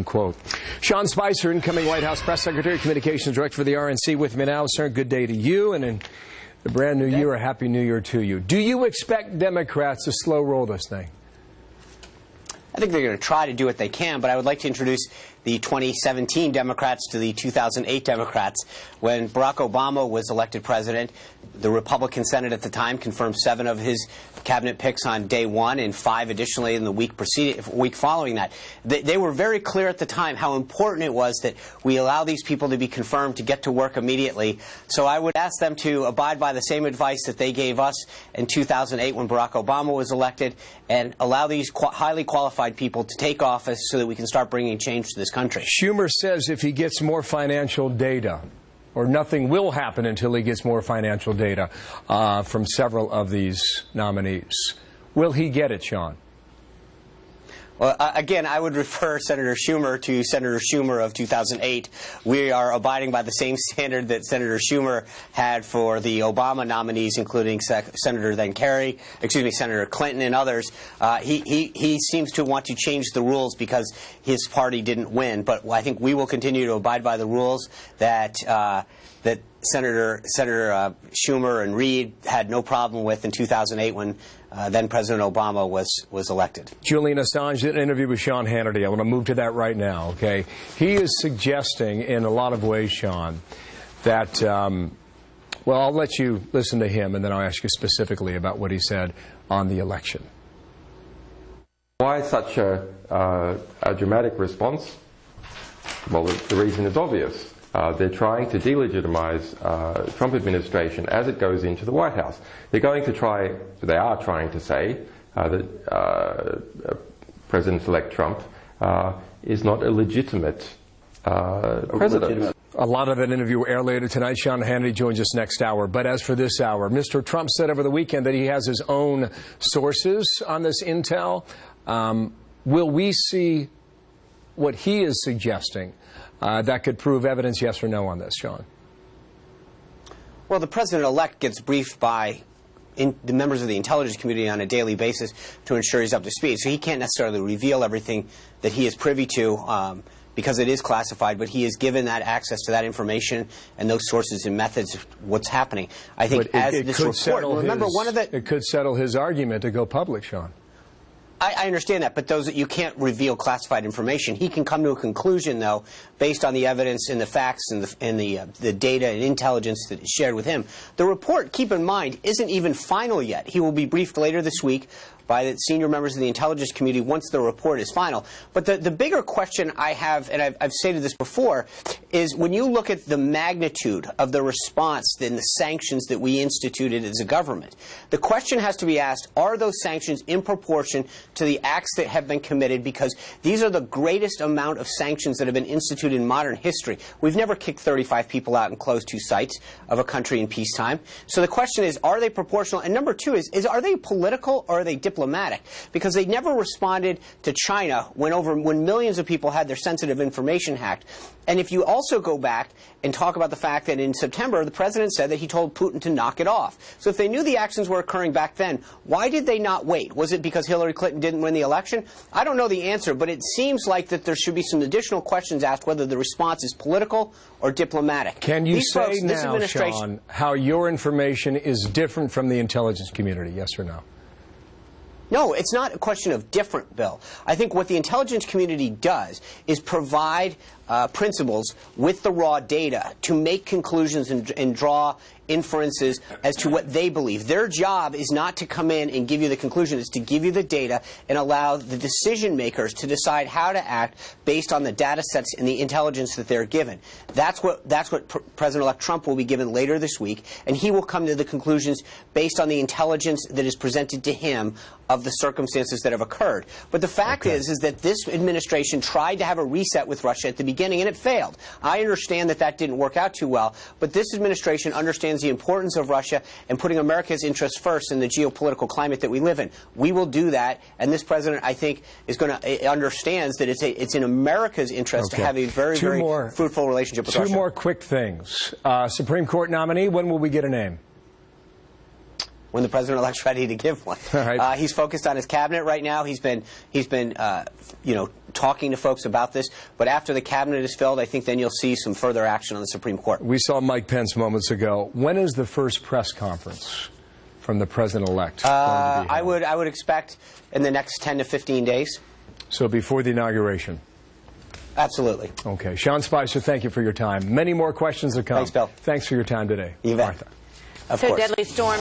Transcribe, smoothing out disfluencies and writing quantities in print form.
Quote. Sean Spicer, incoming White House Press Secretary, Communications Director for the RNC, with me now. Sir, good day to you, and in the brand new year, a happy new year to you. Do you expect Democrats to slow roll this thing? I think they're going to try to do what they can, but I would like to introduce the 2017 Democrats to the 2008 Democrats. When Barack Obama was elected president, the Republican Senate at the time confirmed 7 of his cabinet picks on day 1 and 5 additionally in the week following that. They were very clear at the time how important it was that we allow these people to be confirmed to get to work immediately. So I would ask them to abide by the same advice that they gave us in 2008 when Barack Obama was elected, and allow these highly qualified people to take office so that we can start bringing change to this country. Schumer says if he gets more financial data, or nothing will happen until he gets more financial data from several of these nominees. Will he get it, Sean? Well, again, I would refer Senator Schumer to Senator Schumer of 2008. We are abiding by the same standard that Senator Schumer had for the Obama nominees, including Senator Clinton and others. He seems to want to change the rules because his party didn't win. But I think we will continue to abide by the rules that Senator Schumer and Reid had no problem with in 2008 when then President Obama was elected. Julian Assange did an interview with Sean Hannity. I want to move to that right now, okay? He is suggesting in a lot of ways, Sean, that, well, I'll let you listen to him, and then I'll ask you specifically about what he said on the election. Why such a dramatic response? Well, the reason is obvious. They're trying to delegitimize Trump administration as it goes into the White House. They are trying to say that President-elect Trump is not a legitimate president. A lot of that interview will air later tonight. Sean Hannity joins us next hour. But as for this hour, Mr. Trump said over the weekend that he has his own sources on this intel. Will we see what he is suggesting that could prove evidence, yes or no, on this, Sean? Well, the president-elect gets briefed by the members of the intelligence community on a daily basis to ensure he's up to speed. So he can't necessarily reveal everything that he is privy to because it is classified, but he is given that access to that information and those sources and methods of what's happening. I think it could settle his argument to go public, Sean. I understand that, but you can't reveal classified information. He can come to a conclusion, though, based on the evidence and the facts and the data and intelligence that is shared with him. The report, keep in mind, isn't even final yet. He will be briefed later this week by the senior members of the intelligence community once the report is final. But the bigger question I have, and I've stated this before, is when you look at the magnitude of the response and the sanctions that we instituted as a government, the question has to be asked, are those sanctions in proportion to the acts that have been committed? Because these are the greatest amount of sanctions that have been instituted in modern history. We've never kicked 35 people out and closed 2 sites of a country in peacetime. So the question is, are they proportional? And number 2 is are they political or are they diplomatic? Because they never responded to China when millions of people had their sensitive information hacked. And if you also go back and talk about the fact that in September the president said that he told Putin to knock it off. So if they knew the actions were occurring back then, why did they not wait? Was it because Hillary Clinton didn't win the election? I don't know the answer, but it seems like that there should be some additional questions asked whether the response is political or diplomatic. Can you say now, Sean, how your information is different from the intelligence community, yes or no? No, it's not a question of different, Bill. I think what the intelligence community does is provide principals with the raw data to make conclusions and draw inferences as to what they believe. Their job is not to come in and give you the conclusion. It's to give you the data and allow the decision makers to decide how to act based on the data sets and the intelligence that they're given. That's what President-elect Trump will be given later this week, and he will come to the conclusions based on the intelligence that is presented to him of the circumstances that have occurred. But the fact is that this administration tried to have a reset with Russia at the beginning, and it failed. I understand that didn't work out too well, but this administration understands the importance of Russia and putting America's interests first in the geopolitical climate that we live in. We will do that, and this president, I think, is going to understands that it's in America's interest to have a very fruitful relationship with Russia. 2 more quick things. Supreme Court nominee, when will we get a name? When the president-elect's ready to give one. All right. He's focused on his cabinet right now. He's been talking to folks about this. But after the cabinet is filled, I think then you'll see some further action on the Supreme Court. We saw Mike Pence moments ago. When is the first press conference from the president-elect going to be held? I would expect in the next 10 to 15 days. So before the inauguration? Absolutely. Okay. Sean Spicer, thank you for your time. Many more questions to come. Thanks, Bill. Thanks for your time today. You bet. Martha. Of course. Deadly storm.